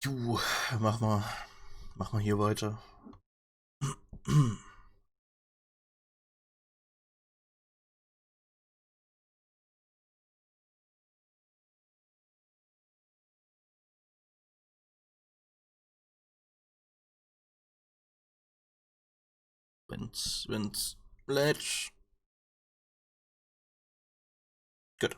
Du, mach mal hier weiter. Wenn's lädt. Gut.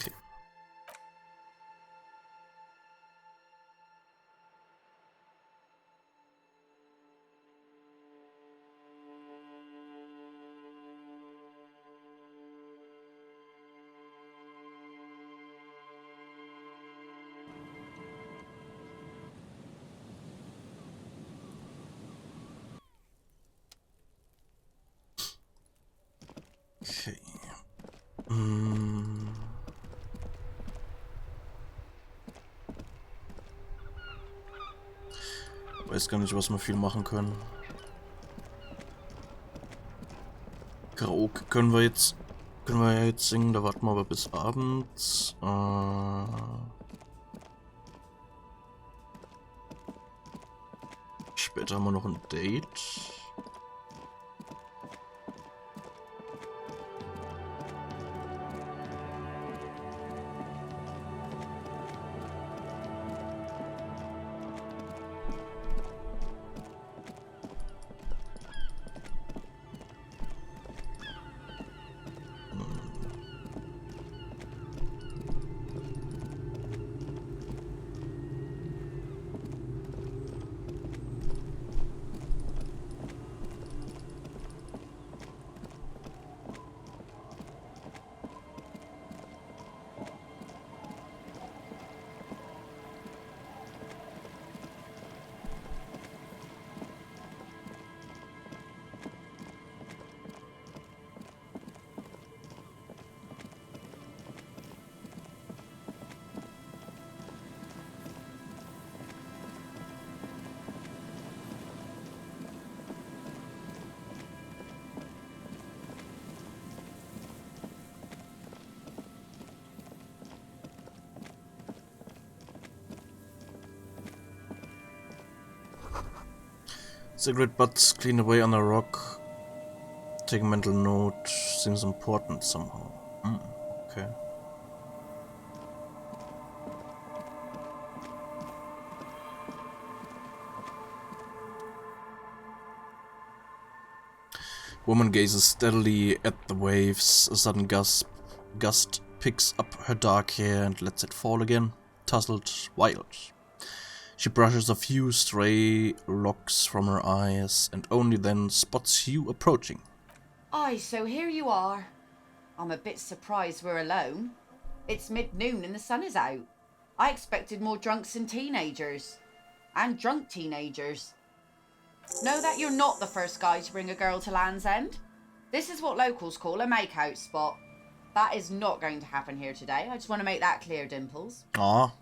Okay. Okay. Weiß gar nicht, was wir viel machen können. Karaoke können wir jetzt singen, da warten wir aber bis abends. Später haben wir noch ein Date. Cigarette butts clean away on a rock. Take a mental note. Seems important somehow. Okay. Woman gazes steadily at the waves. A sudden gust picks up her dark hair and lets it fall again, tousled, wild. She brushes a few stray locks from her eyes and only then spots you approaching. Aye, so here you are. I'm a bit surprised we're alone. It's mid-noon and the sun is out. I expected more drunks and teenagers. And drunk teenagers. Know that you're not the first guy to bring a girl to Land's End. This is what locals call a make-out spot. That is not going to happen here today. I just want to make that clear, Dimples. Ah.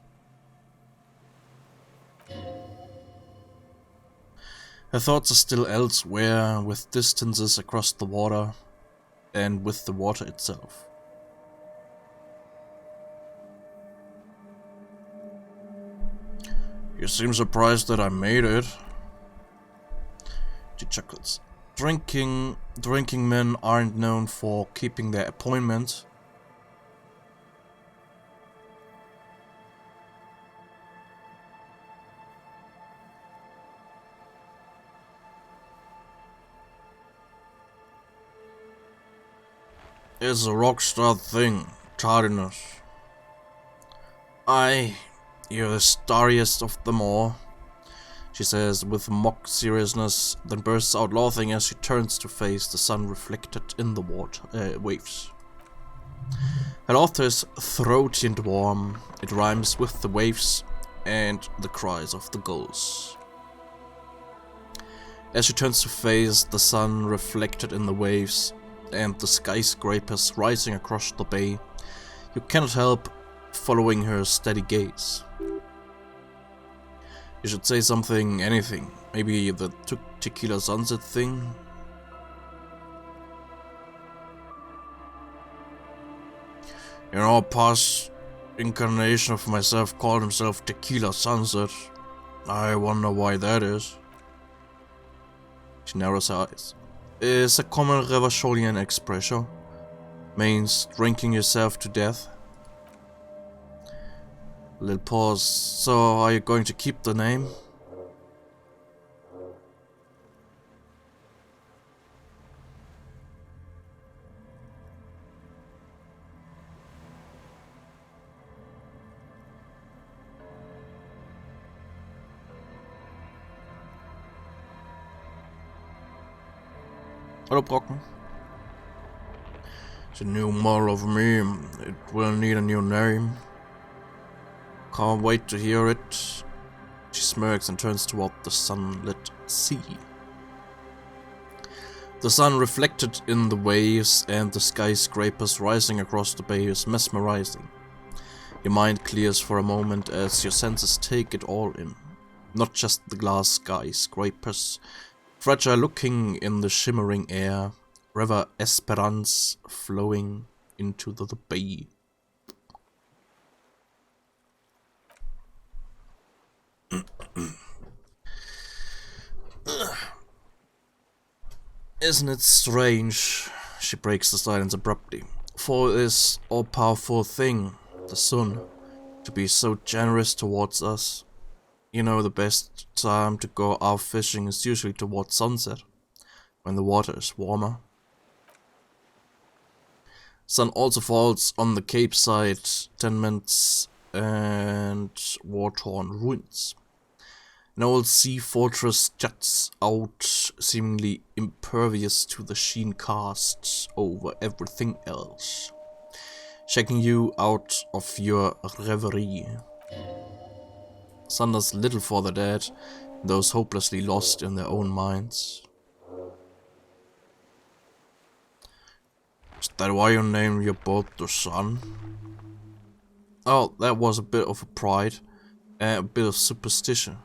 Her thoughts are still elsewhere, with distances across the water, and with the water itself. You seem surprised that I made it. She chuckles. Drinking men aren't known for keeping their appointment. It's a rockstar thing, tardiness. Aye, you're the starriest of them all, she says with mock seriousness, then bursts out laughing as she turns to face the sun reflected in the waves. Her laughter is throaty and warm. It rhymes with the waves and the cries of the gulls. As she turns to face the sun reflected in the waves and the skyscrapers rising across the bay, you cannot help following her steady gaze. You should say something, anything. Maybe the tequila sunset thing? You know, a past incarnation of myself called himself Tequila Sunset. I wonder why that is. She narrows her eyes. It's a common Revacholian expression. Means drinking yourself to death. A little pause. So, are you going to keep the name? Hallo Brocken. It's a new model of me. It will need a new name. Can't wait to hear it. She smirks and turns toward the sunlit sea. The sun reflected in the waves and the skyscrapers rising across the bay is mesmerizing. Your mind clears for a moment as your senses take it all in. Not just the glass skyscrapers, fragile looking in the shimmering air, River Esperance flowing into the bay. Isn't it strange? She breaks the silence abruptly. For this all-powerful thing, the sun, to be so generous towards us. You know, the best time to go out fishing is usually towards sunset, when the water is warmer. Sun also falls on the Cape side, tenements and war-torn ruins. An old sea fortress juts out, seemingly impervious to the sheen cast over everything else, shaking you out of your reverie. Sun does little for the dead, those hopelessly lost in their own minds. Is that why you named your boat the Sun? Oh, that was a bit of a pride, and a bit of superstition.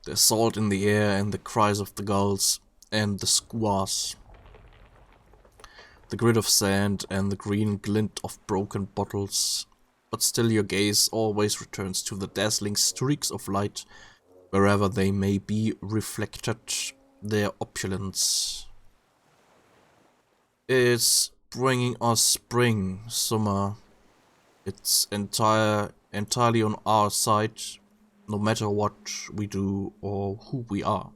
There's salt in the air and the cries of the gulls and the squaws. The grit of sand and the green glint of broken bottles, but still your gaze always returns to the dazzling streaks of light, wherever they may be reflected, their opulence. It's bringing us spring, summer. It's entirely on our side, no matter what we do or who we are,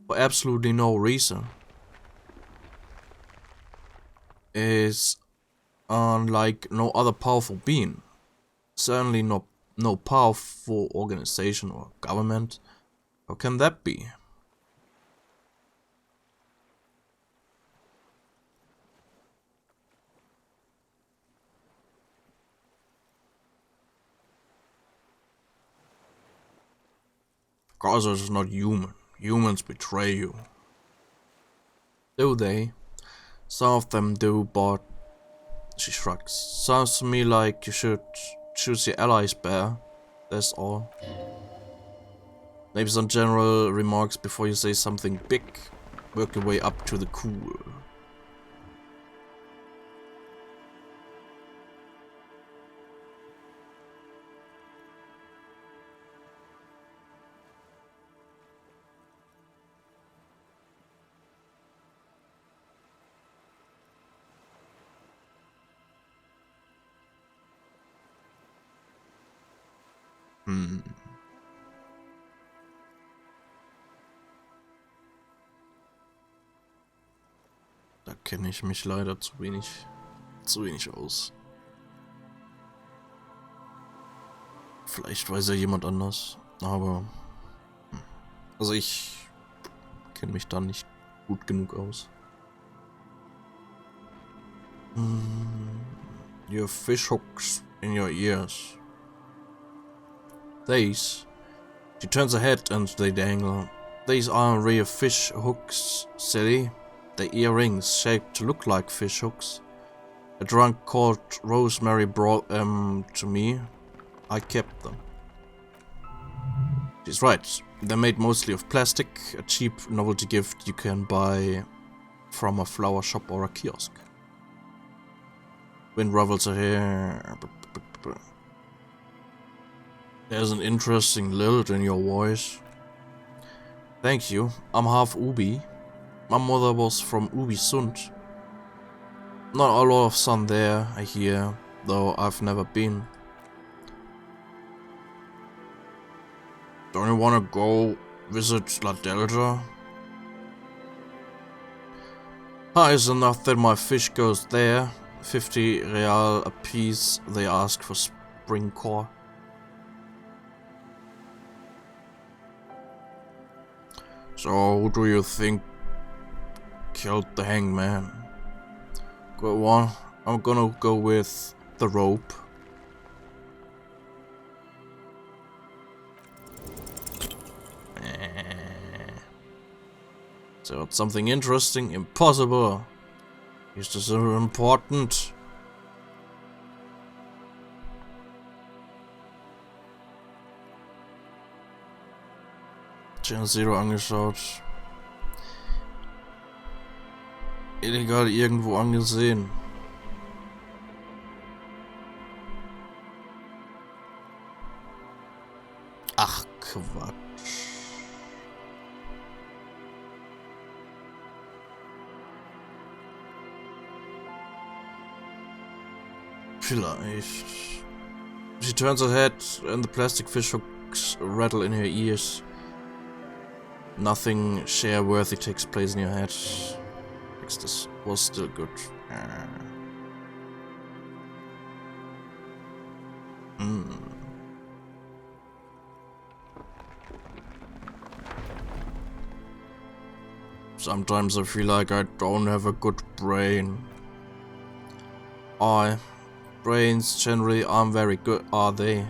for absolutely no reason. Is unlike no other powerful being, certainly no powerful organization or government. How can that be? Because it's not human. Humans betray you. Do they? Some of them do, but... She shrugs. Sounds to me like you should choose your allies better. That's all. Maybe some general remarks before you say something big. Work your way up to the cool. Da kenne ich mich leider zu wenig aus. Vielleicht weiß ja jemand anders, aber also ich kenne mich da nicht gut genug aus. Your fish hooks in your ears. These. She turns her head and they dangle. These aren't real fish hooks, silly. The earrings shaped to look like fish hooks. A drunk called Rosemary brought them to me. I kept them. She's right. They're made mostly of plastic, a cheap novelty gift you can buy from a flower shop or a kiosk. Wind revels are here. There's an interesting lilt in your voice. Thank you. I'm half Ubi. My mother was from Ubisund. Not a lot of sun there, I hear, though I've never been. Don't you wanna go visit La Delta? High is enough that my fish goes there. 50 real a piece they ask for spring core. So who do you think killed the hangman? Go on, I'm gonna go with the rope. So it's something interesting, impossible. Is this so important? Channel Zero angeschaut. Illegal irgendwo angesehen. Ach, Quatsch. Vielleicht. She turns her head and the plastic fish hooks rattle in her ears. Nothing share-worthy takes place in your head. This was still good. Sometimes I feel like I don't have a good brain. Brains generally aren't very good, are they?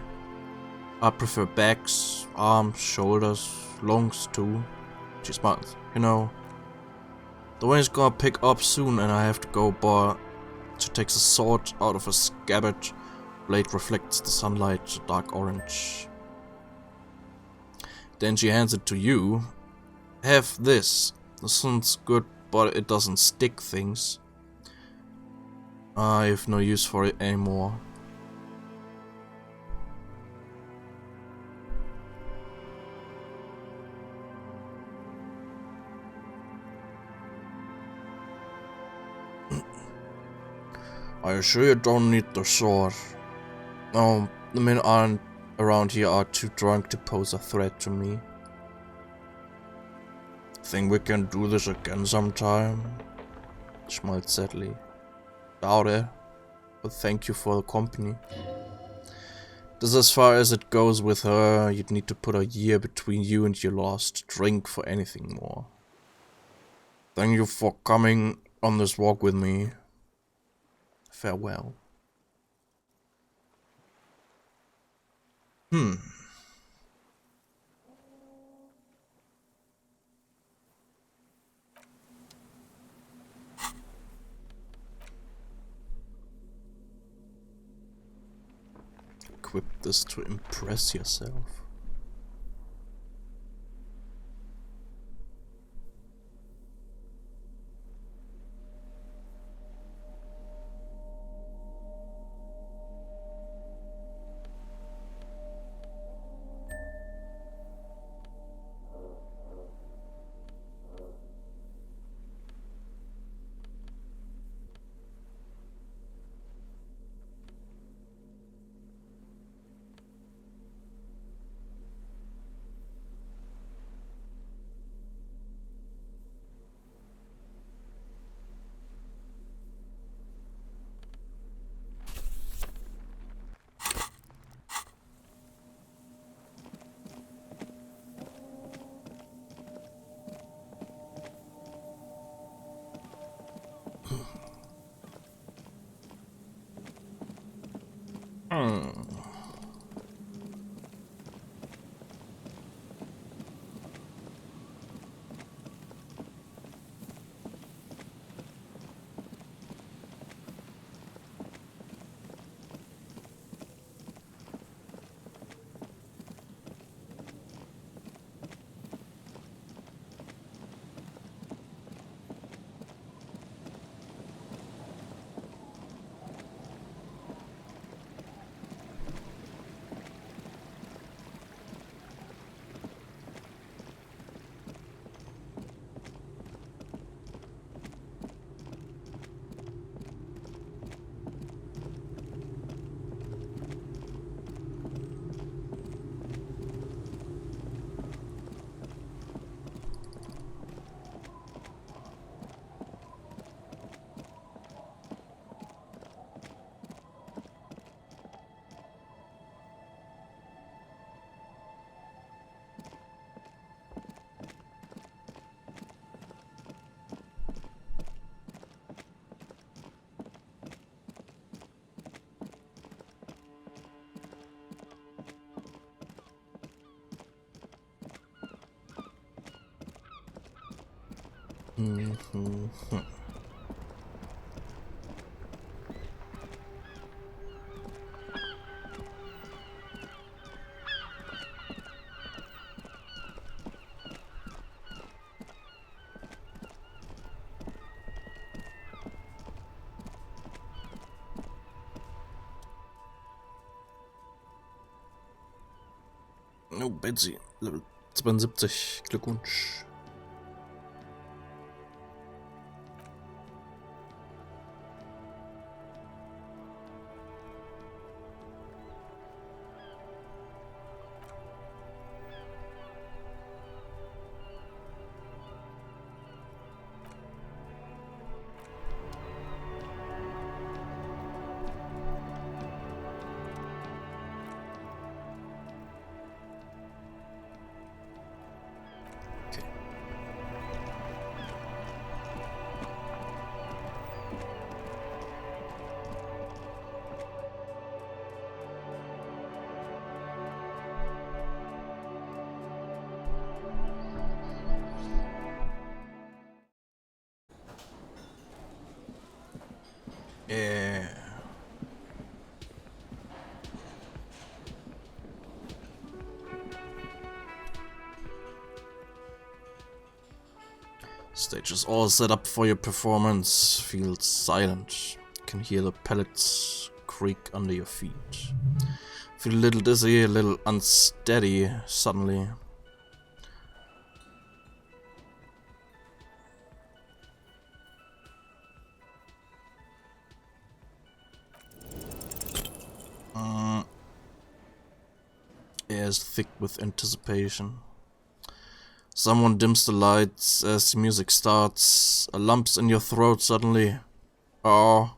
I prefer backs, arms, shoulders, lungs too. She smiles, you know. The wind's gonna pick up soon and I have to go, but she takes a sword out of a scabbard. Blade reflects the sunlight, dark orange. Then she hands it to you. Have this. This sounds good, but it doesn't stick things. I have no use for it anymore. Are you sure you don't need the sword? No, the men around here are too drunk to pose a threat to me. Think we can do this again sometime? Smiled sadly. Doubt it, but thank you for the company. This is as far as it goes with her. You'd need to put a year between you and your last drink for anything more. Thank you for coming on this walk with me. Farewell. Equip this to impress yourself. Oh, Betsy, Level 72, Glückwunsch. Yeah. Stage is all set up for your performance. Feel silent. You can hear the pellets creak under your feet. Feel a little dizzy, a little unsteady suddenly. Air is thick with anticipation. Someone dims the lights as the music starts. A lump's in your throat suddenly. Oh.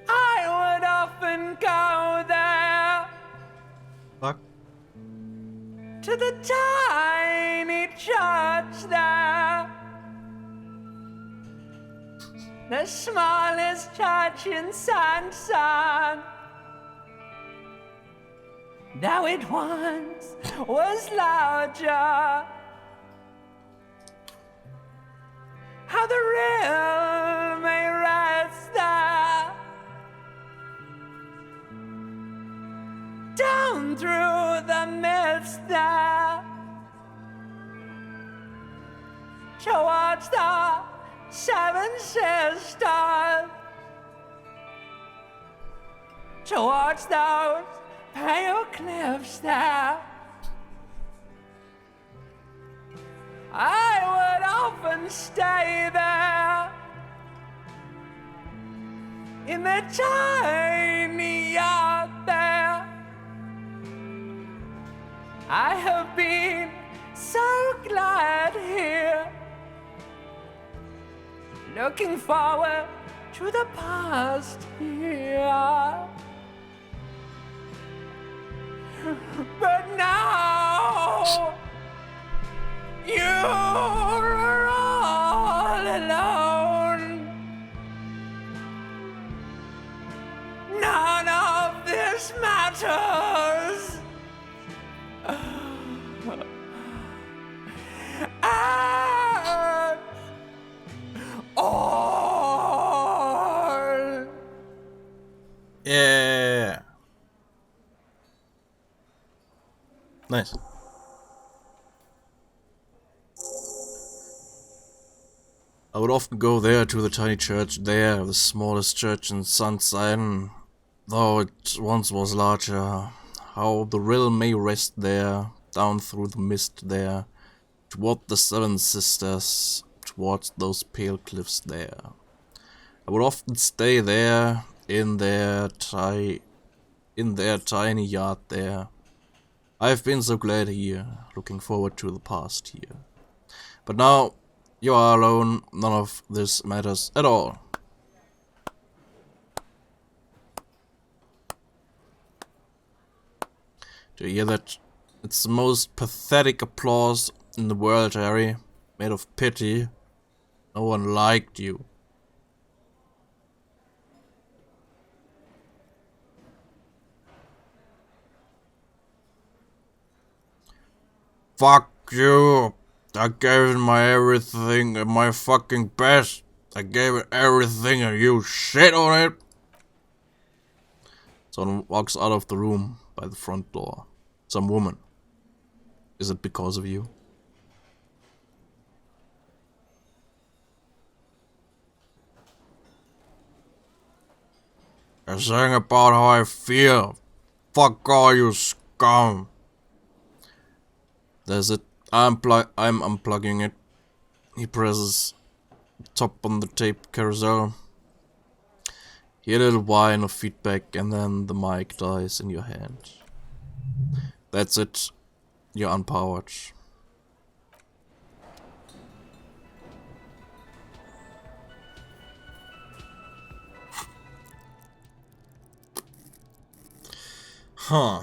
I would often go there. Fuck. To the tiny church there, the smallest church in Sansan. Though it once was larger, how the real may rest there, down through the mist there, towards the Seven Sisters, towards those pale cliffs there. I would often stay there, in the tiny yard there. I have been so glad here, looking forward to the past here. But now you're all alone. None of this matters. At all. Yeah. Nice. I would often go there to the tiny church there, the smallest church in Sunshine, though it once was larger. How the rill may rest there, down through the mist there, toward the Seven Sisters, towards those pale cliffs there. I would often stay there, in their tiny yard there. I've been so glad here, looking forward to the past here. But now, you are alone, none of this matters at all. Do you hear that? It's the most pathetic applause in the world, Harry. Made of pity. No one liked you. Fuck you. I gave it my everything and my fucking best. I gave it everything and you shit on it. Someone walks out of the room by the front door. Some woman. Is it because of you? I sang about how I feel. Fuck all you scum. There's it. I'm unplugging it. He presses top on the tape carousel. Hear a little whine of feedback and then the mic dies in your hand. That's it. You're unpowered. Huh.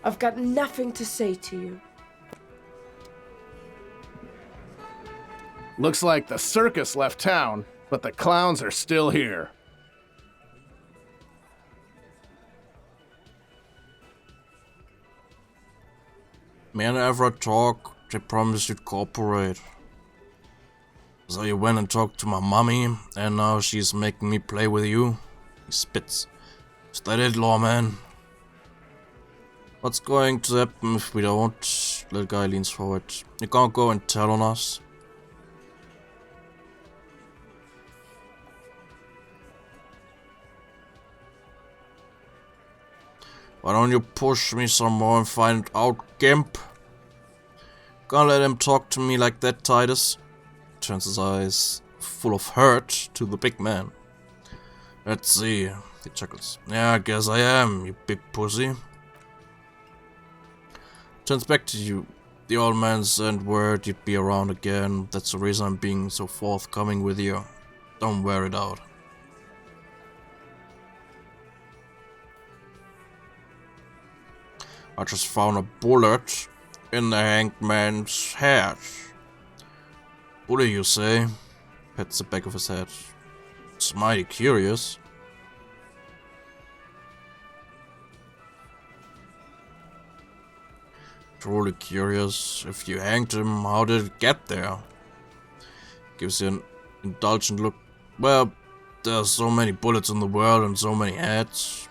I've got nothing to say to you. Looks like the circus left town, but the clowns are still here. Me and Evra talk, they promised you'd cooperate. So you went and talked to my mommy, and now she's making me play with you? He spits. Is that it, lawman? What's going to happen if we don't? Little guy leans forward. You can't go and tell on us? Why don't you push me some more and find out, Gimp? Can't let him talk to me like that, Titus. Turns his eyes full of hurt to the big man. Let's see. He chuckles. Yeah, I guess I am, you big pussy. Turns back to you. The old man sent word you'd be around again. That's the reason I'm being so forthcoming with you. Don't wear it out. I just found a bullet in the hanged man's head. Bullet, you say? Pats the back of his head. It's mighty curious. Truly curious. If you hanged him, how did it get there? Gives you an indulgent look. Well, there's so many bullets in the world and so many heads.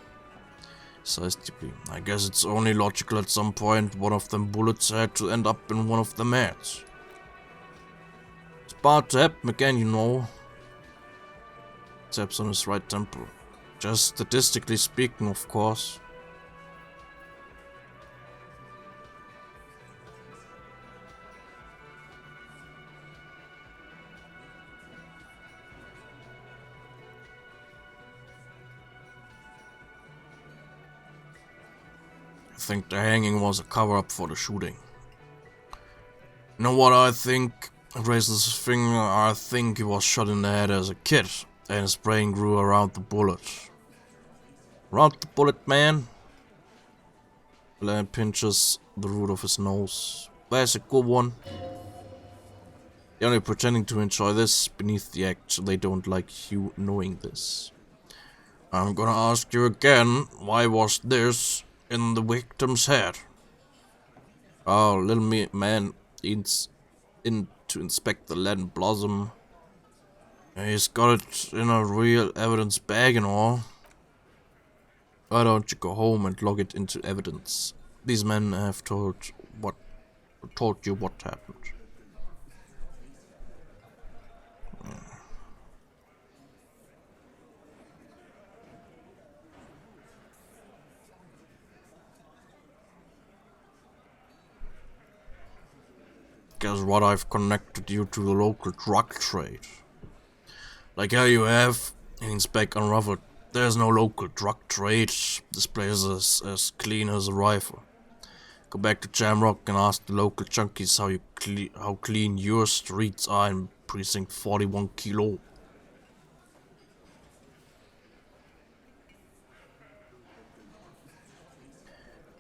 Sighs deeply. I guess it's only logical at some point one of them bullets had to end up in one of them heads. It's bound to happen again, you know. Taps on his right temple. Just statistically speaking, of course. I think the hanging was a cover-up for the shooting. You know what I think? He raises his finger. I think he was shot in the head as a kid, and his brain grew around the bullet. Around the bullet, man? Blaine pinches the root of his nose. That's a good one. They're only pretending to enjoy this beneath the act. They don't like you knowing this. I'm gonna ask you again, why was this in the victim's head? Oh, little man needs in to inspect the leaden blossom. He's got it in a real evidence bag and all. Why don't you go home and log it into evidence? These men have told you what happened. Guess what? I've connected you to the local drug trade. Like how you have. He's back unraveled. There's no local drug trade. This place is as clean as a rifle. Go back to Jamrock and ask the local junkies how clean your streets are in precinct 41 Kilo.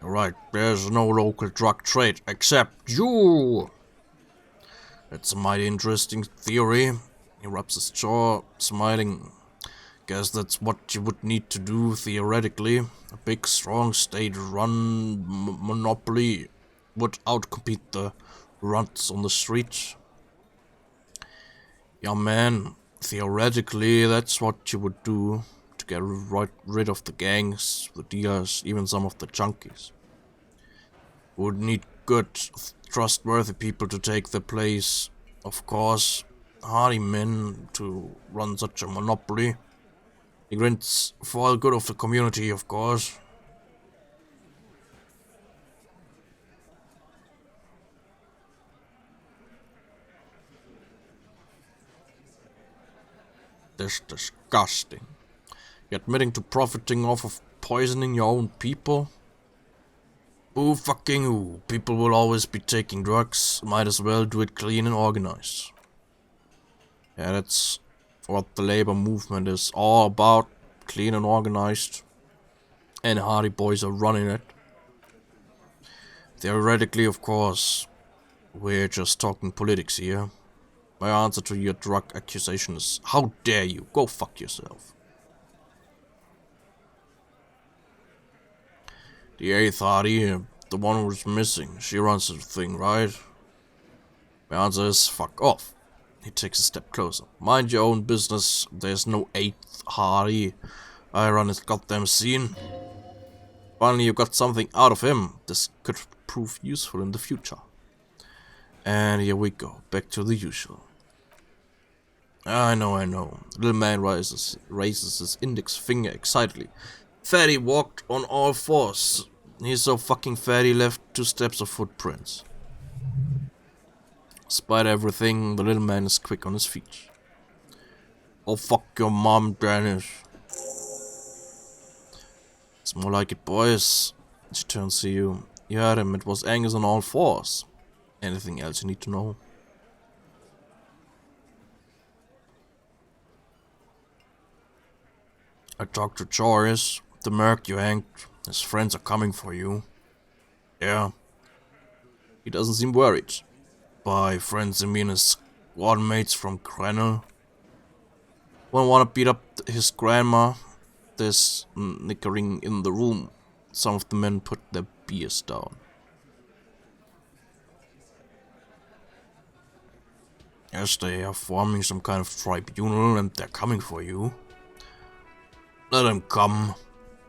Right, there's no local drug trade except you. That's a mighty interesting theory. He rubs his jaw, smiling. Guess that's what you would need to do theoretically. A big, strong, state-run monopoly would outcompete the runts on the street. Yeah, man, theoretically that's what you would do to get rid of the gangs, the dealers, even some of the junkies. Would need good, trustworthy people to take their place. Of course, hardy men to run such a monopoly. He grins for the good of the community, of course. That's disgusting. You're admitting to profiting off of poisoning your own people? Ooh, fucking ooh. People will always be taking drugs. Might as well do it clean and organized. Yeah, that's what the labor movement is all about. Clean and organized. And hardy boys are running it. Theoretically, of course. We're just talking politics here. My answer to your drug accusation is, how dare you? Go fuck yourself. The 8th hardy, the one who's missing, she runs the thing, right? My answer is, fuck off. He takes a step closer. Mind your own business, there's no 8th hardy. I run his goddamn scene. Finally you got something out of him. This could prove useful in the future. And here we go, back to the usual. I know. Little man raises his index finger excitedly. Fatty walked on all fours. He's so fucking fat he left 2 steps of footprints. Despite everything, the little man is quick on his feet. Oh fuck your mom, Dennis. It's more like it, boys. She turns to you. You heard him, it was Angus on all fours. Anything else you need to know? I talked to Joris, the merc you hanged. His friends are coming for you. Yeah. He doesn't seem worried. By friends I mean his squad mates from Grenell. Won't wanna beat up his grandma. There's nickering in the room. Some of the men put their beers down. Yes, they are forming some kind of tribunal and they're coming for you. Let them come.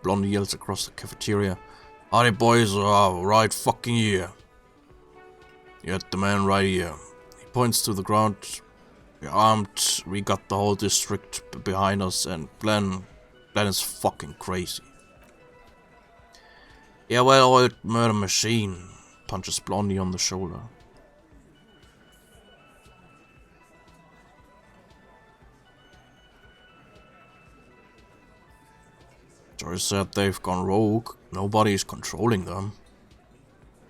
Blondie yells across the cafeteria. Hardy boys are right fucking here. You had the man right here. He points to the ground. We're armed. We got the whole district behind us and Glenn is fucking crazy. Yeah, well-oiled murder machine. Punches Blondie on the shoulder. Joyce said they've gone rogue. Nobody is controlling them.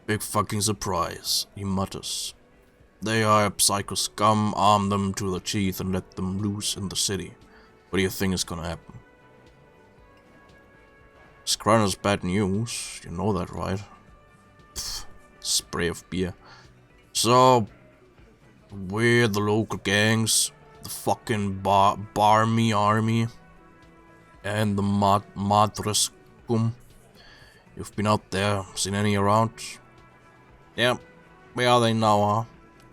Big fucking surprise, he mutters. They are a psycho scum, arm them to the teeth and let them loose in the city. What do you think is gonna happen? Scranner's bad news, you know that, right? Pfft, spray of beer. So, we're the local gangs, the fucking Barmy army, and the Madrescum. You've been out there, seen any around? Yeah, where are they now, huh?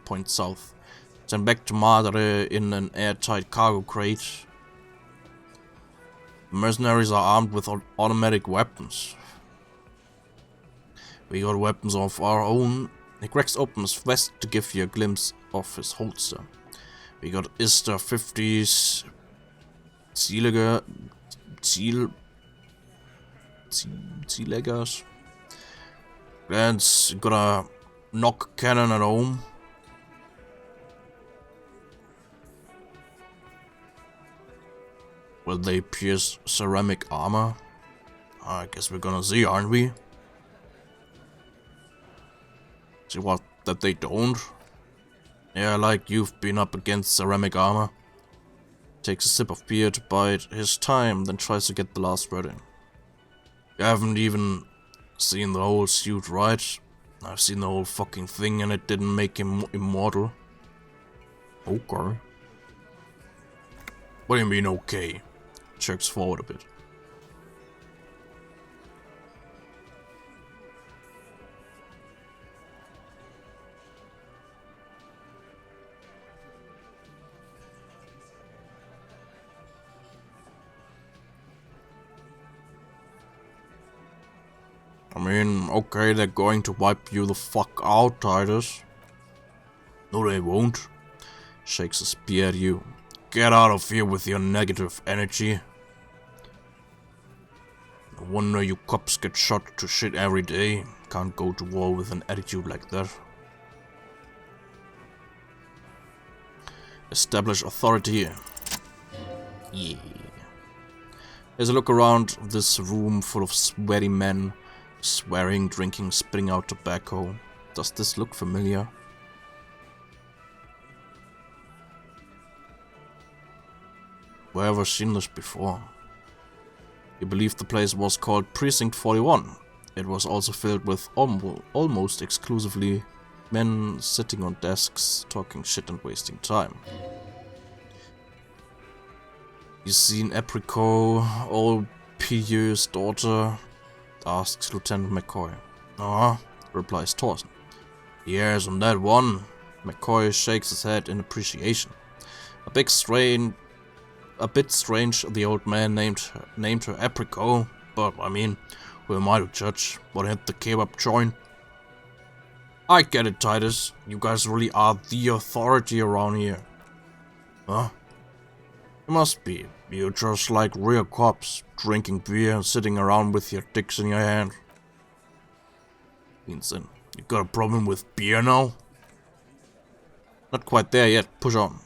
Point south. Sent back to Madre in an airtight cargo crate. The mercenaries are armed with automatic weapons. We got weapons of our own. He cracks open his vest to give you a glimpse of his holster. We got Ister 50s, Zieleggers. Glenn's got a knock cannon at home. Will they pierce ceramic armor? I guess we're gonna see, aren't we? See what, that they don't? Yeah, like you've been up against ceramic armor. Takes a sip of beer to bide his time, then tries to get the last word in. You haven't even seen the whole suit, right? I've seen the whole fucking thing and it didn't make him immortal. Okay. What do you mean, okay? Jerks forward a bit. I mean, okay, they're going to wipe you the fuck out, Titus. No, they won't. Shakes a spear at you. Get out of here with your negative energy. No wonder you cops get shot to shit every day. Can't go to war with an attitude like that. Establish authority. Yeah. There's a look around this room full of sweaty men. Swearing, drinking, spitting out tobacco. Does this look familiar? Where have I seen this before? You believe the place was called Precinct 41. It was also filled with almost exclusively men sitting on desks, talking shit and wasting time. You seen Apricot, old Pieu's daughter? Asks Lieutenant McCoy. Replies Thorson. Yes, on that one. McCoy shakes his head in appreciation. A bit strange, the old man named her Apricot, but I mean, who am I to judge? What hit the kebab joint? I get it, Titus. You guys really are the authority around here. Huh? You must be. You're just like real cops, drinking beer and sitting around with your dicks in your hand. Vincent, you got a problem with beer now? Not quite there yet, push on.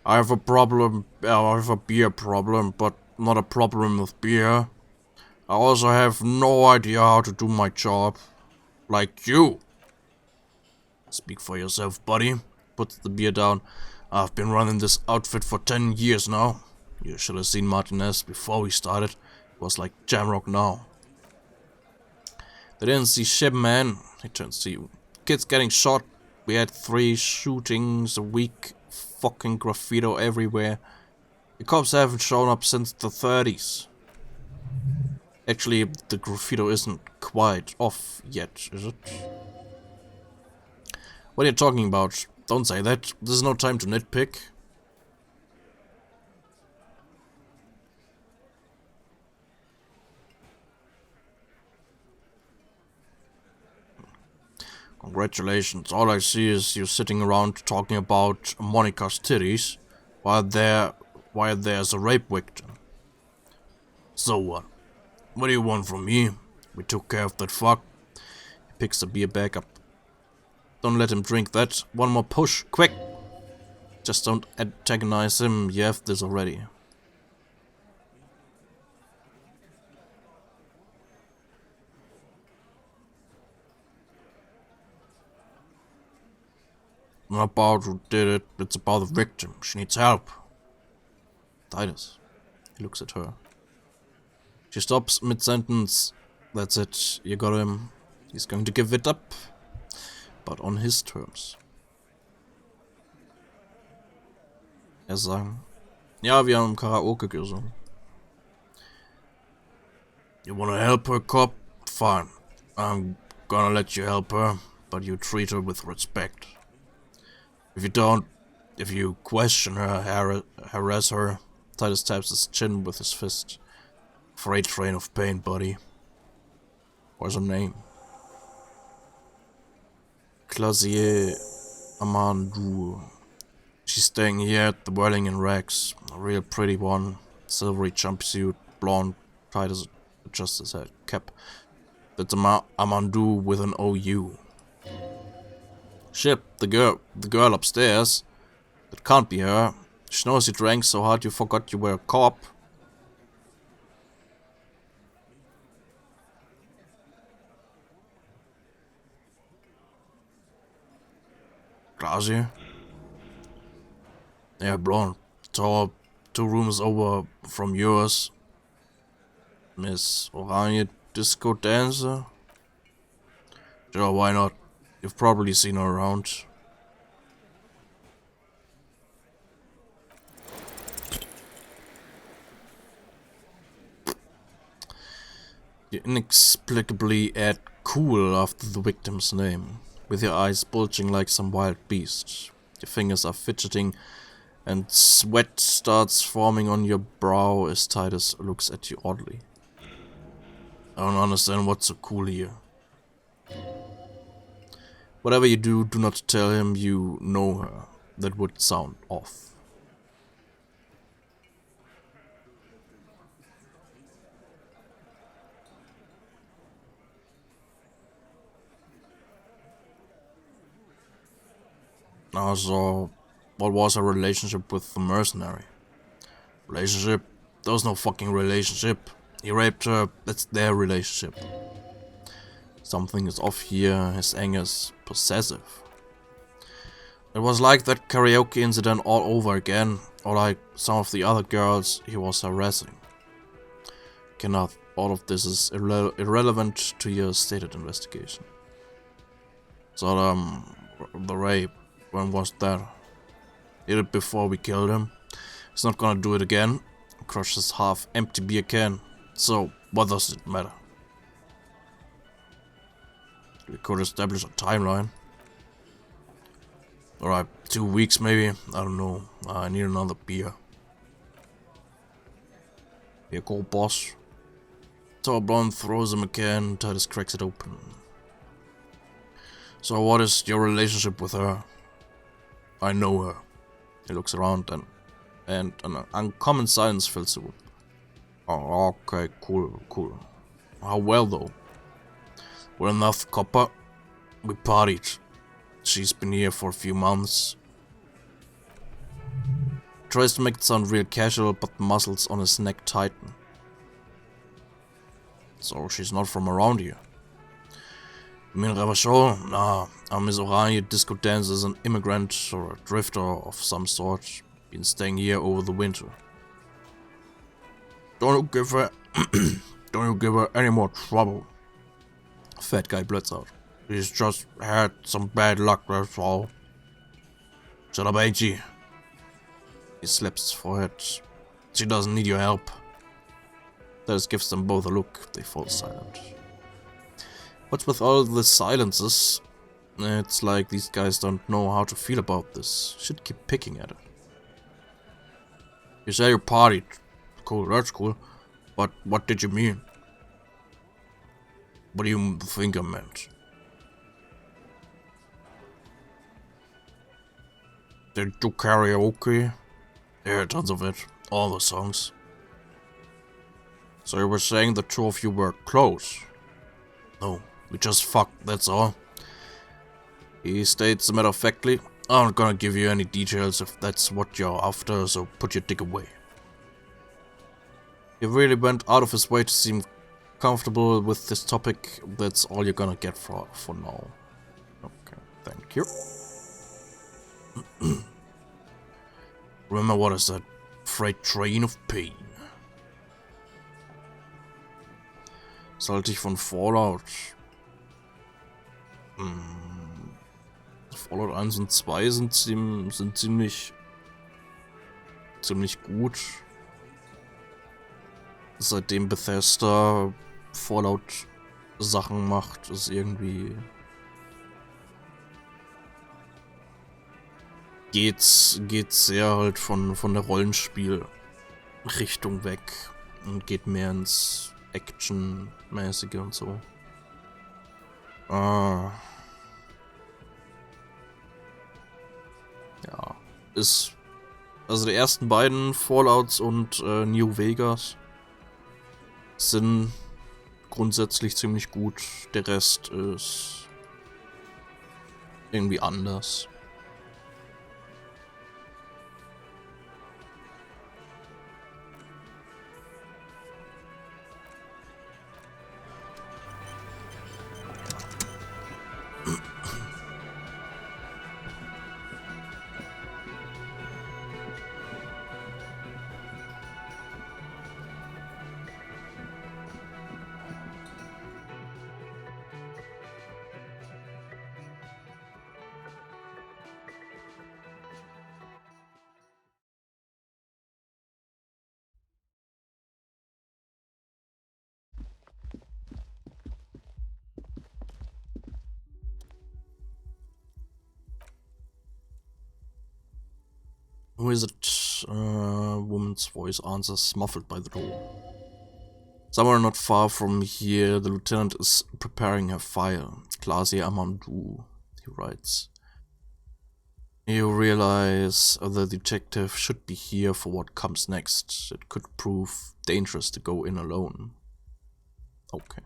I have a beer problem, but not a problem with beer. I also have no idea how to do my job. Like you. Speak for yourself, buddy. Puts the beer down. I've been running this outfit for 10 years now. You should have seen Martinez before we started. It was like Jamrock now. They didn't see shit, man. He turns to you. Kids getting shot. We had 3 shootings a week. Fucking graffito everywhere. The cops haven't shown up since the 30s. Actually, the graffito isn't quite off yet, is it? What are you talking about? Don't say that. This is no time to nitpick. Congratulations. All I see is you sitting around talking about Monica's titties while there's a rape victim. So what? What do you want from me? We took care of that fuck. He picks the beer back up. Don't let him drink that. One more push, quick! Just don't antagonize him, you have this already. Not about who did it, it's about the victim. She needs help. Titus. He looks at her. She stops mid-sentence. That's it, you got him. He's going to give it up. but on his terms. Sang. Ja, wir haben Karaoke gesungen. You wanna help her, cop? Fine. I'm gonna let you help her, but you treat her with respect. If you don't, if you question her, harass her, Titus taps his chin with his fist. Freight train of pain, buddy. What's her name? Clausier Amandu. She's staying here at the Welling in rags. A real pretty one. Silvery jumpsuit, blonde. Titus adjusts his head cap. That's Amandu with an OU. Shit, the girl upstairs. That can't be her. She knows you drank so hard you forgot you were a cop. Clausier? Yeah, blonde. Tall, 2 rooms over from yours. Miss Oranje disco dancer? Sure, why not? You've probably seen her around. You inexplicably add cool after the victim's name, with your eyes bulging like some wild beast. Your fingers are fidgeting and sweat starts forming on your brow as Titus looks at you oddly. I don't understand what's so cool here. Whatever you do, do not tell him you know her. That would sound off. So, what was her relationship with the mercenary? Relationship? There was no fucking relationship. He raped her, that's their relationship. Something is off here, his anger is possessive. It was like that karaoke incident all over again, or like some of the other girls he was harassing. Kenneth, all of this is irrelevant to your stated investigation. So, the rape. When was that? Did it before we killed him? He's not gonna do it again. Crush his half-empty beer can. So, what does it matter? We could establish a timeline. Alright, 2 weeks maybe? I don't know. I need another beer. Here go, boss. Tall blonde throws him a can. Titus cracks it open. So, what is your relationship with her? I know her. He looks around and an uncommon silence fills the room. Oh, okay, cool. How well though? Well enough, copper. We partied. She's been here for a few months. Tries to make it sound real casual, but the muscles on his neck tighten. So she's not from around here. You mean Ravachol? Nah, Miss Oranje disco dancer is an immigrant or a drifter of some sort. Been staying here over the winter. Don't you give her any more trouble. Fat guy blurts out. She's just had some bad luck, that's all. Shut up, AG. He slaps his forehead. She doesn't need your help. That gives them both a look. They fall silent. What's with all the silences? It's like these guys don't know how to feel about this. Should keep picking at it. You say you partied. Cool, that's cool. But what did you mean? What do you think I meant? Did you do karaoke? Yeah, tons of it. All the songs. So you were saying the two of you were close? No. We just fucked, that's all. He states matter-of-factly, I'm not gonna give you any details if that's what you're after, so put your dick away. He really went out of his way to seem comfortable with this topic. That's all you're gonna get for now. Okay, thank you. Remember what I said, freight train of pain. Sollte ich von Fallout Fallout 1 und 2 sind ziemlich gut. Seitdem Bethesda Fallout Sachen macht, ist irgendwie geht's sehr halt von der Rollenspiel-Richtung weg und geht mehr ins Action-mäßige und so. Ja, ist also die ersten beiden Fallouts und New Vegas sind grundsätzlich ziemlich gut. Der Rest ist irgendwie anders. Who is it? Woman's voice answers, muffled by the door. Somewhere not far from here, the lieutenant is preparing her fire. Classy Amandu, he writes. You realize the detective should be here for what comes next. It could prove dangerous to go in alone. Okay.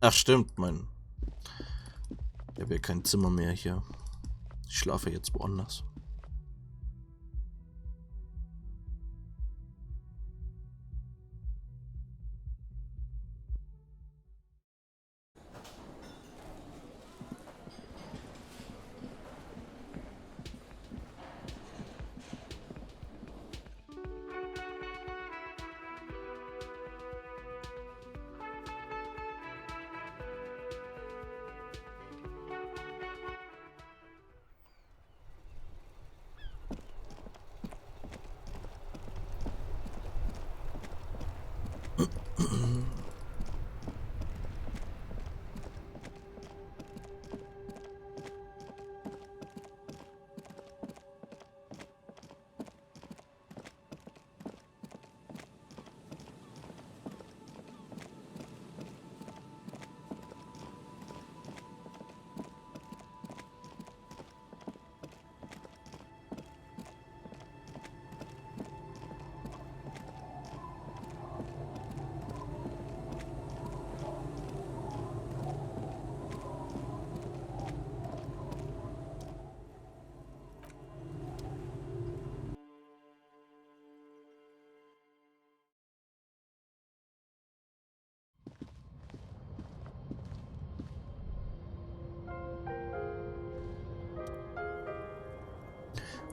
Ach stimmt, ich habe ja kein Zimmer mehr hier. Ich schlafe jetzt woanders.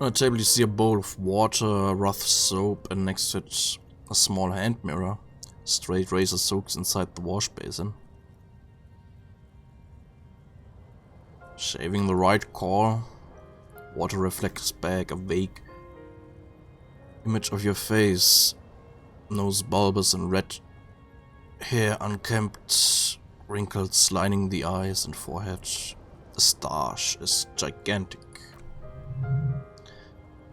On the table you see a bowl of water, a rough soap, and next to it a small hand mirror. A straight razor soaks inside the wash basin. Shaving the right call. Water reflects back a vague image of your face. Nose bulbous and red. Hair unkempt. Wrinkles lining the eyes and forehead. The stash is gigantic.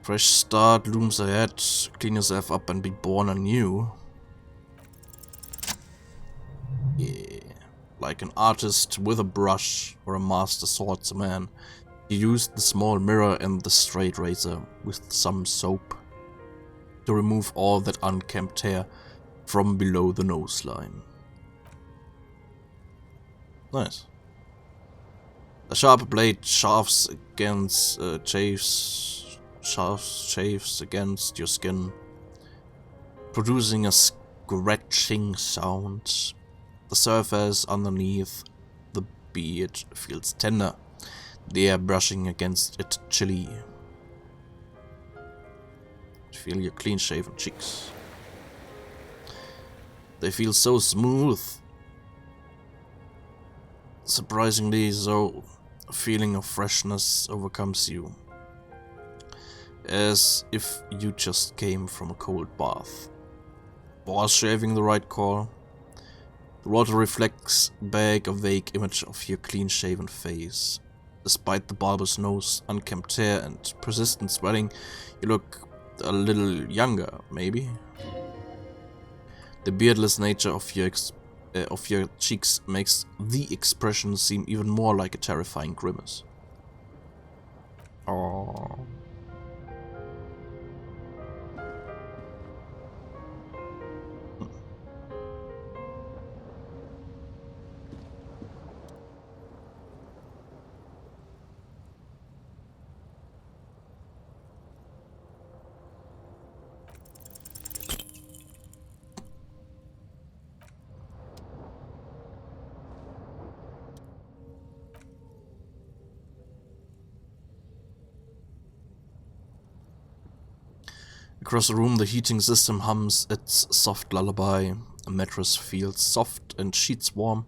Fresh start looms ahead. Clean yourself up and be born anew. Yeah. Like an artist with a brush or a master swordsman, he used the small mirror and the straight razor with some soap to remove all that unkempt hair from below the nose line. Nice. The sharp blade shaves against your skin. producing a scratching sound. The surface underneath the beard feels tender, the air brushing against it chilly. Feel your clean-shaven cheeks. They feel so smooth. Surprisingly so, a feeling of freshness overcomes you. As if you just came from a cold bath. Was shaving the right call? The water reflects back a vague image of your clean-shaven face. Despite the bulbous nose, unkempt hair, and persistent sweating, you look a little younger, maybe? The beardless nature of your cheeks makes the expression seem even more like a terrifying grimace. Aww. Across the room, the heating system hums its soft lullaby. A mattress feels soft and sheets warm.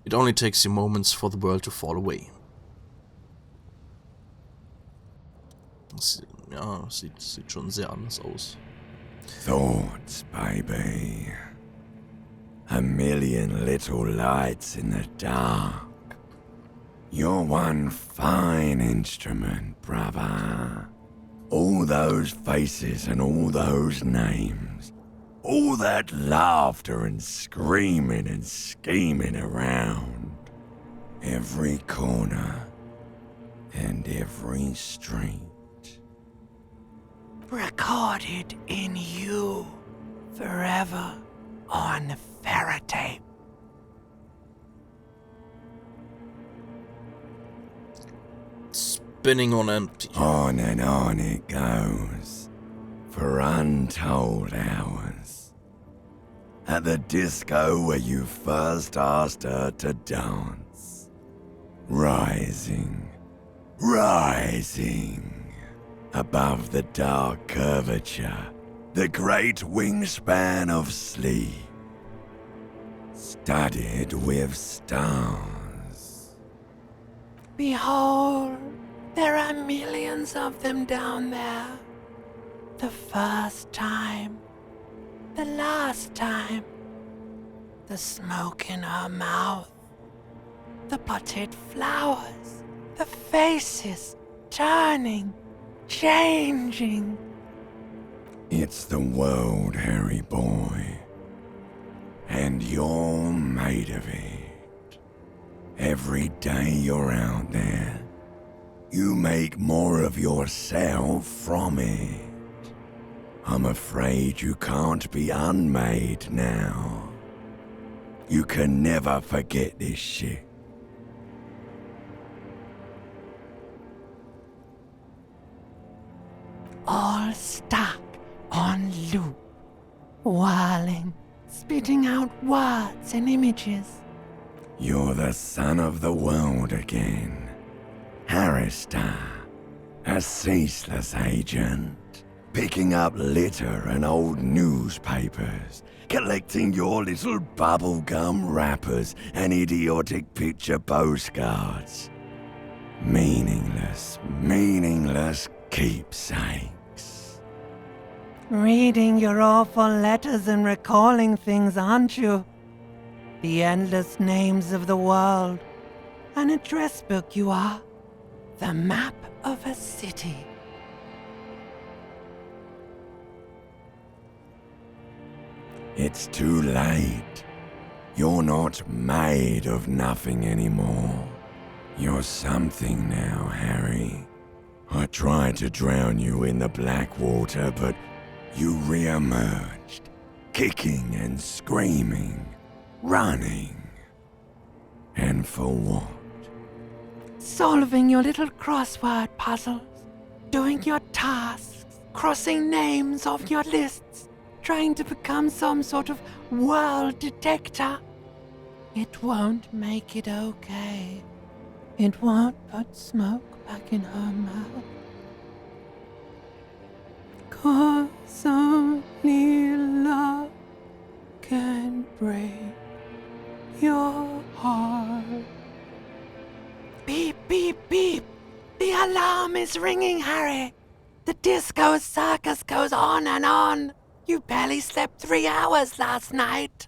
It only takes you moments for the world to fall away. Ja, sieht schon sehr anders aus. Thoughts, baby. A million little lights in the dark. You're one fine instrument, brother. All those faces and all those names. All that laughter and screaming and scheming around. Every corner and every street. Recorded in you forever on ferrotape. Spinning on empty. On and on it goes, for untold hours. At the disco where you first asked her to dance. Rising, rising, above the dark curvature, the great wingspan of sleep, studded with stars. Behold, there are millions of them down there. The first time, the last time, the smoke in her mouth, the potted flowers, the faces turning, changing. It's the world, Harry boy, and you're made of it. Every day you're out there, you make more of yourself from it. I'm afraid you can't be unmade now. You can never forget this shit. All stuck on loop, whirling, spitting out words and images. You're the son of the world again. Harrister, a ceaseless agent, picking up litter and old newspapers, collecting your little bubblegum wrappers and idiotic picture postcards. Meaningless, meaningless keepsakes. Reading your awful letters and recalling things, aren't you? The endless names of the world. An address book you are. The map of a city. It's too late. You're not made of nothing anymore. You're something now, Harry. I tried to drown you in the black water, but you re-emerged, kicking and screaming, running. And for what? Solving your little crossword puzzles, doing your tasks, crossing names off your lists, trying to become some sort of world detector. It won't make it okay. It won't put smoke back in her mouth. 'Cause only love can break your heart. Beep, beep, beep. The alarm is ringing, Harry. The disco circus goes on and on. You barely slept 3 hours last night.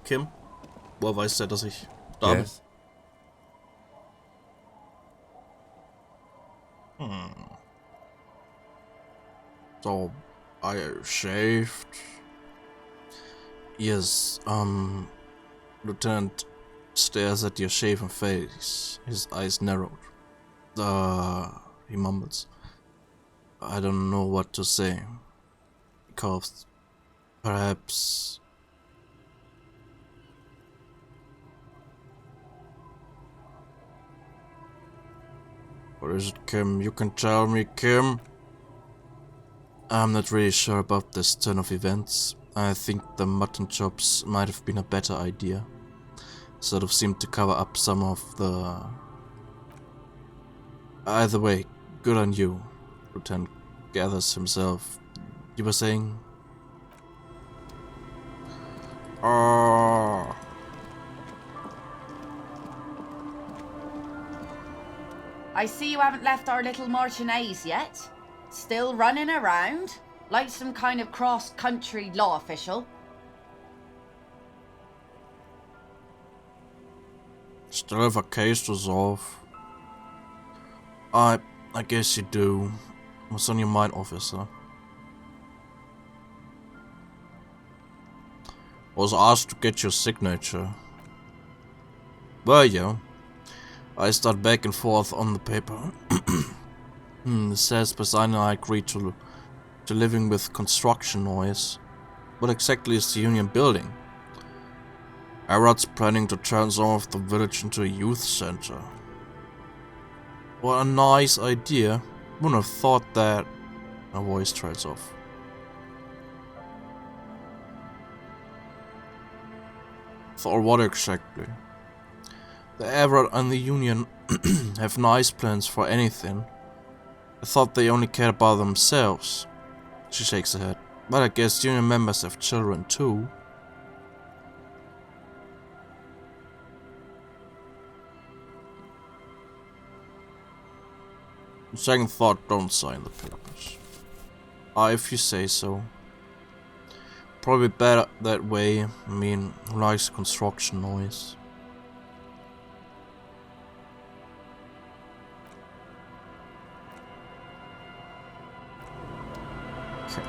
Kim, woher weiß der, dass ich da bin? Yes. So, I shaved. Yes, Lieutenant stares at your shaven face, his eyes narrowed. He mumbles. I don't know what to say. He coughs. Perhaps... What is it, Kim? You can tell me, Kim? I'm not really sure about this turn of events. I think the mutton chops might have been a better idea. Sort of seemed to cover up some of the... Either way, good on you. Lieutenant gathers himself. You were saying? Oh. I see you haven't left our little Martinez yet. Still running around like some kind of cross-country law official. Still have a case to solve. I guess you do. What's on your mind, officer? Was asked to get your signature. Were you? I start back and forth on the paper. It says Basina I agreed to living with construction noise. What exactly is the Union building? Arad's planning to turn some of the village into a youth center. What a nice idea. Wouldn't have thought that. My voice trails off. Thought what exactly? The Everett and the Union have nice plans for anything. I thought they only cared about themselves. She shakes her head. But I guess Union members have children too. Second thought, don't sign the papers. If you say so. Probably better that way. I mean, who likes construction noise? Okay.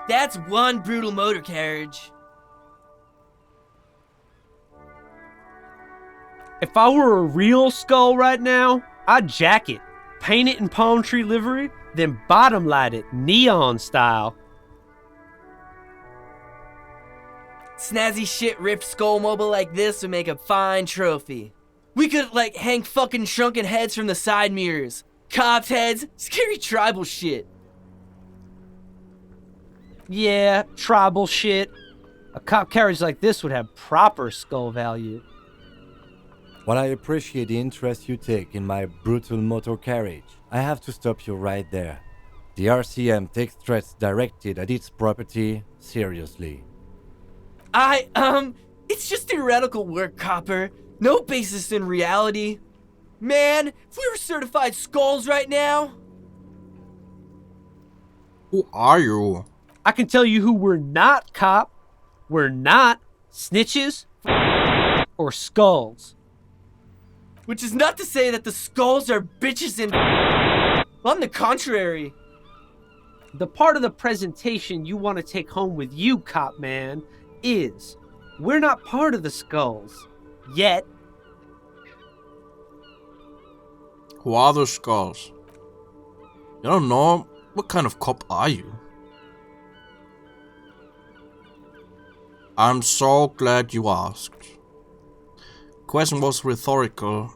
That's one brutal motor carriage. If I were a real skull right now, I'd jack it, paint it in palm tree livery, then bottom light it neon style. Snazzy shit ripped skull mobile like this would make a fine trophy. We could, like, hang fucking shrunken heads from the side mirrors. Cops' heads, scary tribal shit. Yeah, tribal shit. A cop carriage like this would have proper skull value. While I appreciate the interest you take in my brutal motor carriage, I have to stop you right there. The RCM takes threats directed at its property seriously. It's just theoretical work, Copper. No basis in reality. Man, if we were certified skulls right now. Who are you? I can tell you who we're not, cop. We're not snitches or skulls. Which is not to say that the skulls are bitches and on the contrary. The part of the presentation you want to take home with you, cop man, is we're not part of the skulls. Yet. Who are the skulls? You don't know? What kind of cop are you? I'm so glad you asked. Question was rhetorical.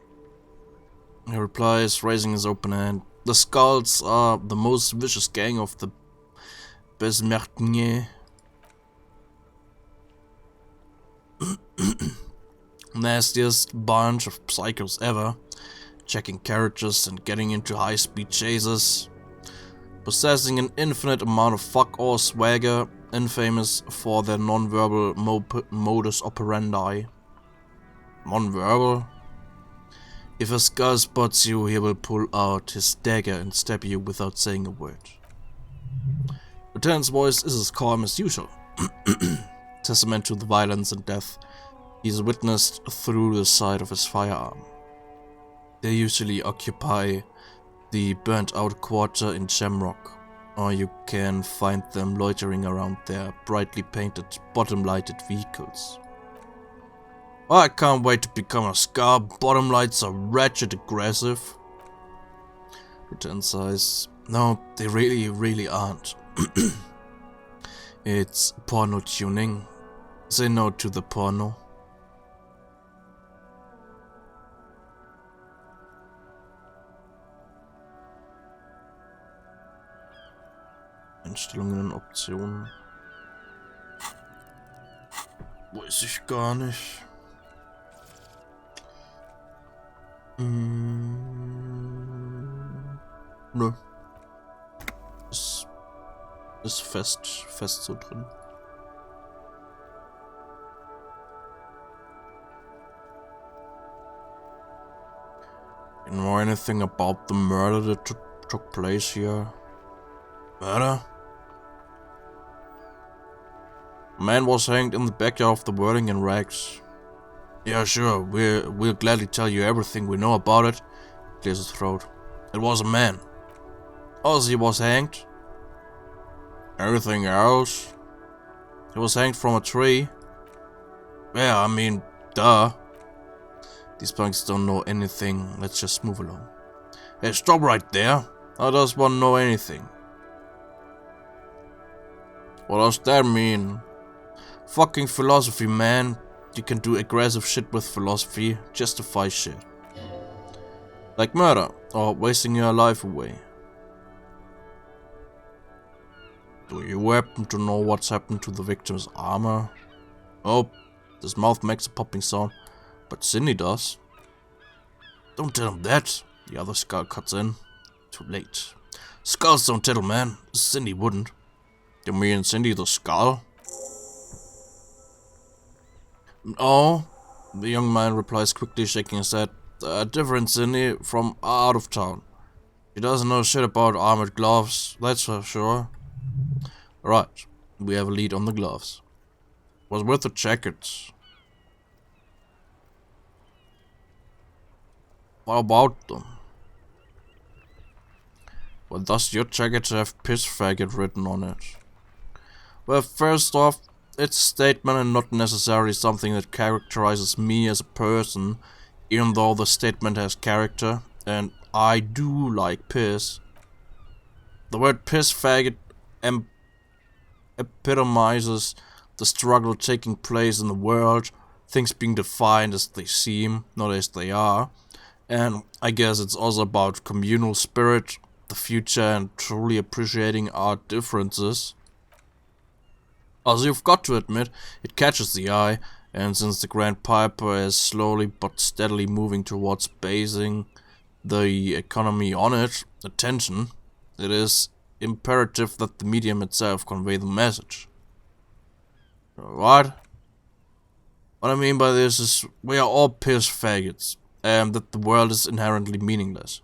He replies, raising his open hand. The skulls are the most vicious gang of the Besmertnier. Nastiest bunch of psychos ever, checking carriages and getting into high-speed chases, possessing an infinite amount of fuck-all swagger, infamous for their non-verbal modus operandi. Non-verbal? If a skull spots you, he will pull out his dagger and stab you without saying a word. Lieutenant's voice is as calm as usual, testament to the violence and death he's witnessed through the sight of his firearm. They usually occupy the burnt-out quarter in Shamrock, or you can find them loitering around their brightly painted, bottom-lighted vehicles. Oh, I can't wait to become a scar. Bottom lights are wretched aggressive. Lieutenant sighs. No, they really aren't. It's porno tuning. Say no to the porno. Einstellungen und Optionen. Weiß ich gar nicht. Nö. Ist fest so drin. You know anything about the murder that took place here? Murder? A man was hanged in the backyard of the wording in rags. Yeah, sure, we'll gladly tell you everything we know about it. Clears his throat. It was a man. Ozzy was hanged. Everything else? He was hanged from a tree. Yeah, I mean, duh. These punks don't know anything. Let's just move along. Hey, stop right there. I just want to know anything. What does that mean? Fucking philosophy, man. You can do aggressive shit with philosophy. Justify shit. Like murder, or wasting your life away. Do you happen to know what's happened to the victim's armor? Oh, his mouth makes a popping sound, but Cindy does. Don't tell him that. The other skull cuts in. Too late. Skulls don't tell, man. Cindy wouldn't. You mean Cindy the skull? Oh, the young man replies quickly, shaking his head. A different Cindy from out of town. She doesn't know shit about armored gloves, that's for sure. Right, we have a lead on the gloves. Was worth the jacket. What about them? Well, does your jacket have piss faggot written on it? Well, first off, it's a statement and not necessarily something that characterizes me as a person, even though the statement has character, and I do like piss. The word piss faggot epitomizes the struggle taking place in the world, things being defined as they seem, not as they are, and I guess it's also about communal spirit, the future, and truly appreciating our differences. Also, you've got to admit, it catches the eye, and since the Grand Piper is slowly but steadily moving towards basing the economy on it, attention, it is imperative that the medium itself convey the message. What? What I mean by this is, we are all piss faggots, and that the world is inherently meaningless.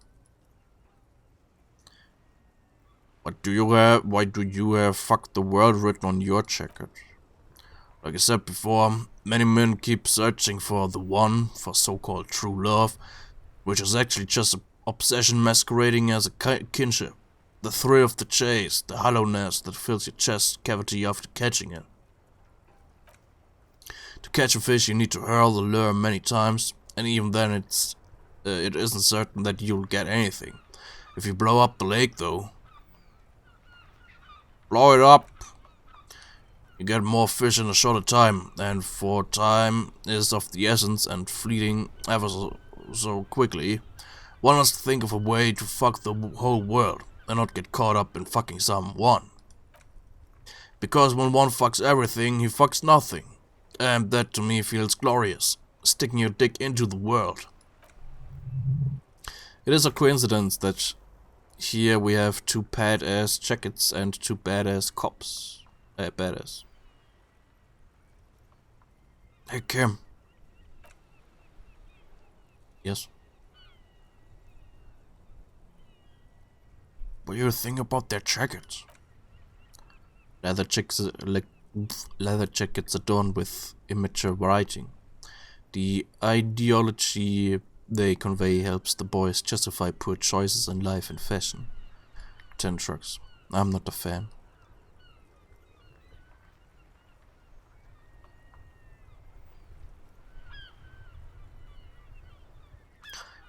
Why do you have fuck the world written on your jacket? Like I said before, many men keep searching for the one, for so-called true love, which is actually just an obsession masquerading as a kinship. The thrill of the chase, the hollowness that fills your chest cavity after catching it. To catch a fish you need to hurl the lure many times, and even then it isn't certain that you'll get anything. If you blow up the lake though, blow it up, you get more fish in a shorter time, and for time is of the essence and fleeting ever so quickly, one has to think of a way to fuck the whole world and not get caught up in fucking someone. Because when one fucks everything, he fucks nothing. And that to me feels glorious, sticking your dick into the world. It is a coincidence that here we have two badass jackets and two badass cops. Badass. Hey Kim. Yes? What do you think about their jackets? Leather jackets adorned with immature writing. The ideology they convey helps the boys justify poor choices in life and fashion. 10 shrugs. I'm not a fan.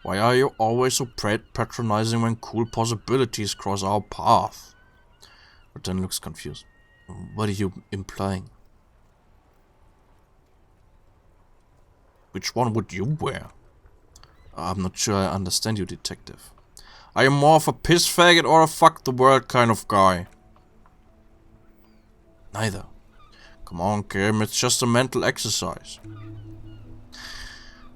Why are you always so patronizing when cool possibilities cross our path? Return looks confused. What are you implying? Which one would you wear? I'm not sure I understand you, detective. Are you more of a piss faggot or a fuck the world kind of guy? Neither. Come on, Kim, it's just a mental exercise.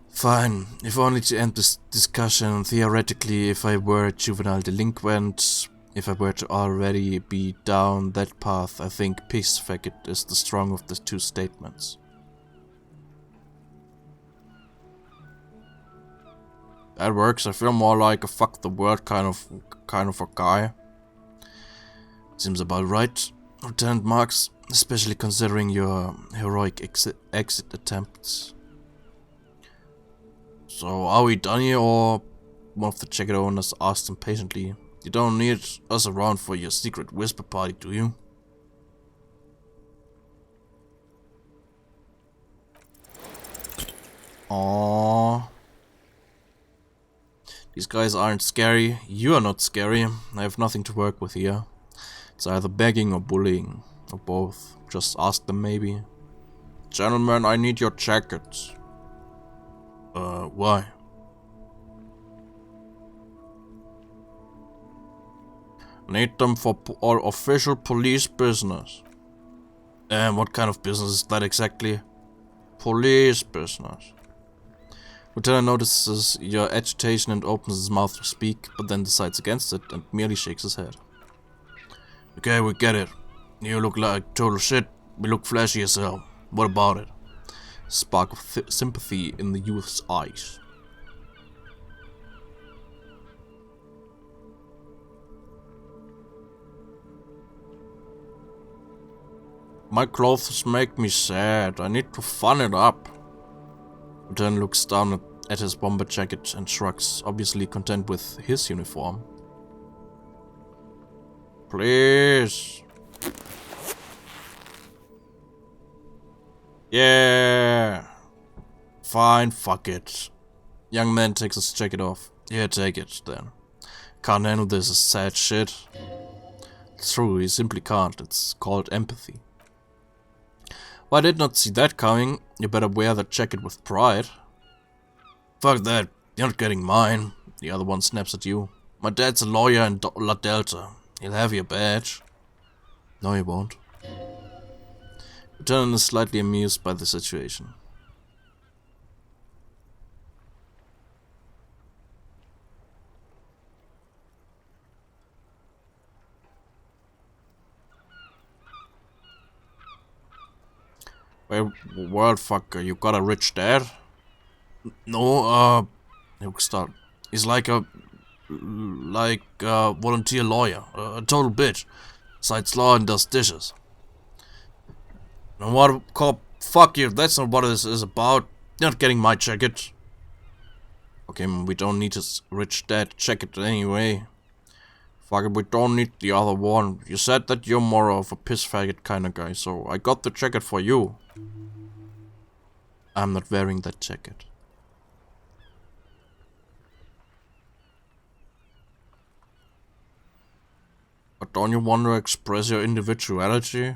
Fine, if only to end this discussion, theoretically, if I were a juvenile delinquent, if I were to already be down that path, I think piss faggot is the strong of the two statements. That works. I feel more like a fuck the world kind of a guy. Seems about right, Lieutenant Marks, especially considering your heroic exit attempts. So, are we done here, or one of the jacket owners asked impatiently. You don't need us around for your secret whisper party, do you? Aww. These guys aren't scary. You are not scary. I have nothing to work with here. It's either begging or bullying, or both. Just ask them maybe. Gentlemen, I need your jackets. Why? Need them for all official police business. And what kind of business is that exactly? Police business. Lieutenant notices your agitation and opens his mouth to speak, but then decides against it and merely shakes his head. Okay, we get it. You look like total shit. We look flashy as hell. What about it? Spark of sympathy in the youth's eyes. My clothes make me sad. I need to fun it up. Lieutenant looks down at his bomber jacket and shrugs, obviously content with his uniform. Please. Yeah. Fine, fuck it. Young man takes his jacket off. Yeah, take it, then. Can't handle this sad shit. It's true, he simply can't. It's called empathy. Well, I did not see that coming. You better wear that jacket with pride. Fuck that. You're not getting mine. The other one snaps at you. My dad's a lawyer in La Delta. He'll have your badge. No, he won't. Lieutenant is slightly amused by the situation. Well, fucker, you got a rich dad? No, he'll start. He's like a volunteer lawyer, a total bitch. Cites law and does dishes. And what, cop? Fuck you, that's not what this is about. You're not getting my jacket. Okay, we don't need his rich dad jacket anyway. Fuck it, we don't need the other one. You said that you're more of a piss faggot kind of guy, so I got the jacket for you. I'm not wearing that jacket. But don't you want to express your individuality?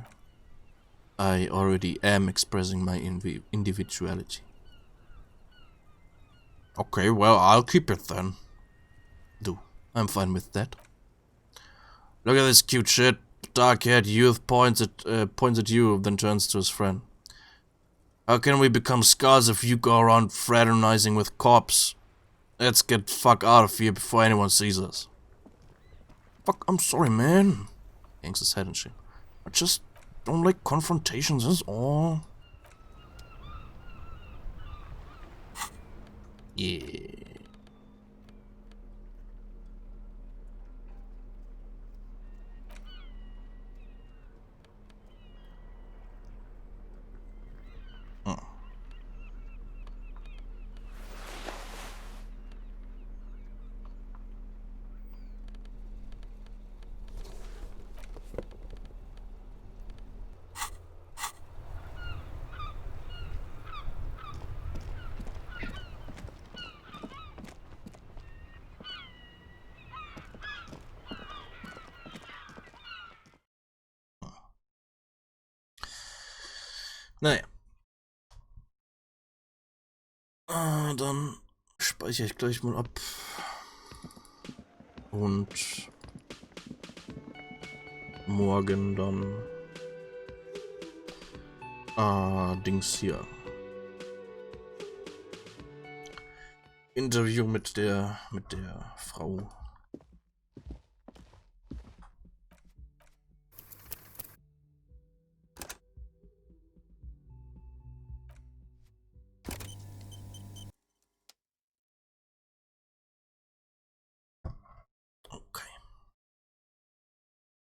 I already am expressing my individuality. Okay, well, I'll keep it then. I'm fine with that. Look at this cute shit. Dark-haired youth points at you, then turns to his friend. How can we become scars if you go around fraternizing with cops? Let's get the fuck out of here before anyone sees us. Fuck, I'm sorry, man. He hangs his head and shit. I just don't like confrontations, that's all. Yeah. Naja. Dann speichere ich gleich mal ab. Und morgen dann Dings hier. Interview mit der Frau.